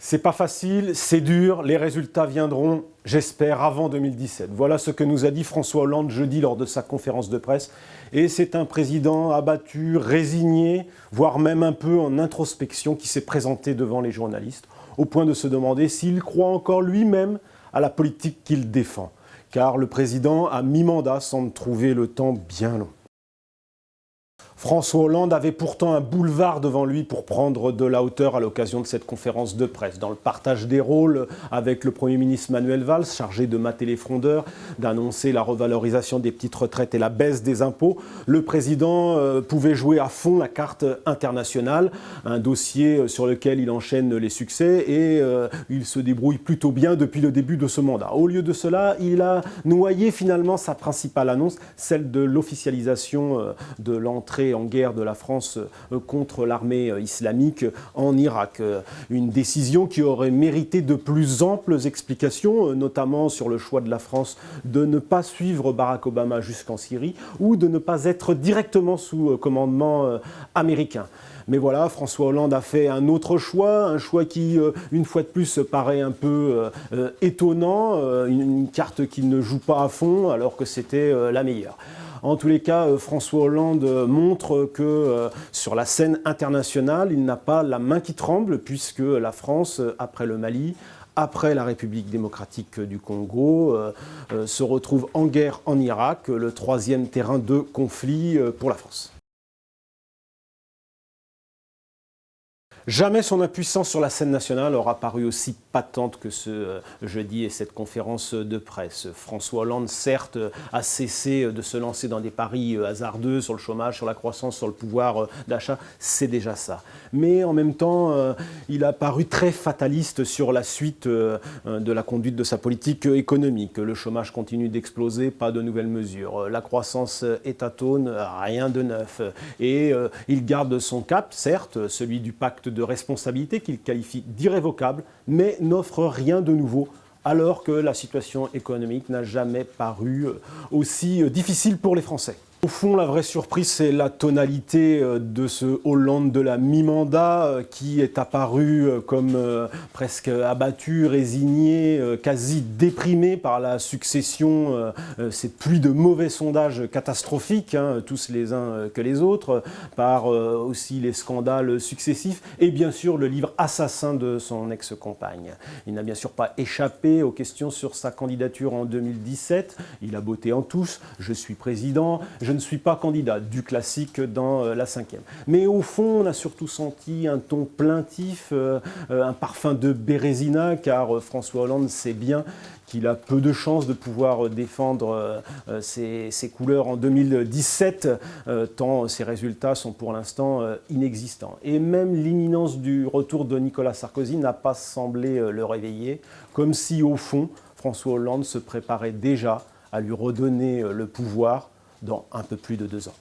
C'est pas facile, c'est dur, les résultats viendront, j'espère, avant 2017. Voilà ce que nous a dit François Hollande jeudi lors de sa conférence de presse. Et c'est un président abattu, résigné, voire même un peu en introspection qui s'est présenté devant les journalistes, au point de se demander s'il croit encore lui-même à la politique qu'il défend. Car le président, à mi-mandat, semble trouver le temps bien long. François Hollande avait pourtant un boulevard devant lui pour prendre de la hauteur à l'occasion de cette conférence de presse. Dans le partage des rôles avec le Premier ministre Manuel Valls, chargé de mater les frondeurs, d'annoncer la revalorisation des petites retraites et la baisse des impôts, le président pouvait jouer à fond la carte internationale, un dossier sur lequel il enchaîne les succès et il se débrouille plutôt bien depuis le début de ce mandat. Au lieu de cela, il a noyé finalement sa principale annonce, celle de l'officialisation de l'entrée en guerre de la France contre l'armée islamique en Irak. Une décision qui aurait mérité de plus amples explications, notamment sur le choix de la France de ne pas suivre Barack Obama jusqu'en Syrie ou de ne pas être directement sous commandement américain. Mais voilà, François Hollande a fait un autre choix, un choix qui, une fois de plus, paraît un peu étonnant, une carte qu'il ne joue pas à fond alors que c'était la meilleure. En tous les cas, François Hollande montre que sur la scène internationale, il n'a pas la main qui tremble puisque la France, après le Mali, après la République démocratique du Congo, se retrouve en guerre en Irak, le troisième terrain de conflit pour la France. Jamais son impuissance sur la scène nationale aura paru aussi patente que ce jeudi et cette conférence de presse. François Hollande, certes, a cessé de se lancer dans des paris hasardeux sur le chômage, sur la croissance, sur le pouvoir d'achat, c'est déjà ça. Mais en même temps, il a paru très fataliste sur la suite de la conduite de sa politique économique. Le chômage continue d'exploser, pas de nouvelles mesures. La croissance est atone, rien de neuf. Et il garde son cap, certes, celui du pacte de responsabilité qu'il qualifie d'irrévocable, mais n'offre rien de nouveau, alors que la situation économique n'a jamais paru aussi difficile pour les Français. Au fond, la vraie surprise, c'est la tonalité de ce Hollande de la mi-mandat qui est apparu comme presque abattu, résigné, quasi déprimé par la succession, cette pluie de mauvais sondages catastrophiques, tous les uns que les autres, par aussi les scandales successifs et bien sûr le livre assassin de son ex-compagne. Il n'a bien sûr pas échappé aux questions sur sa candidature en 2017. Il a botté en touche, je suis président, je ne suis pas candidat, du classique dans la cinquième. Mais au fond, on a surtout senti un ton plaintif, un parfum de Bérésina, car François Hollande sait bien qu'il a peu de chances de pouvoir défendre ses couleurs en 2017, tant ses résultats sont pour l'instant inexistants. Et même l'imminence du retour de Nicolas Sarkozy n'a pas semblé le réveiller, comme si au fond, François Hollande se préparait déjà à lui redonner le pouvoir dans un peu plus de 2 ans.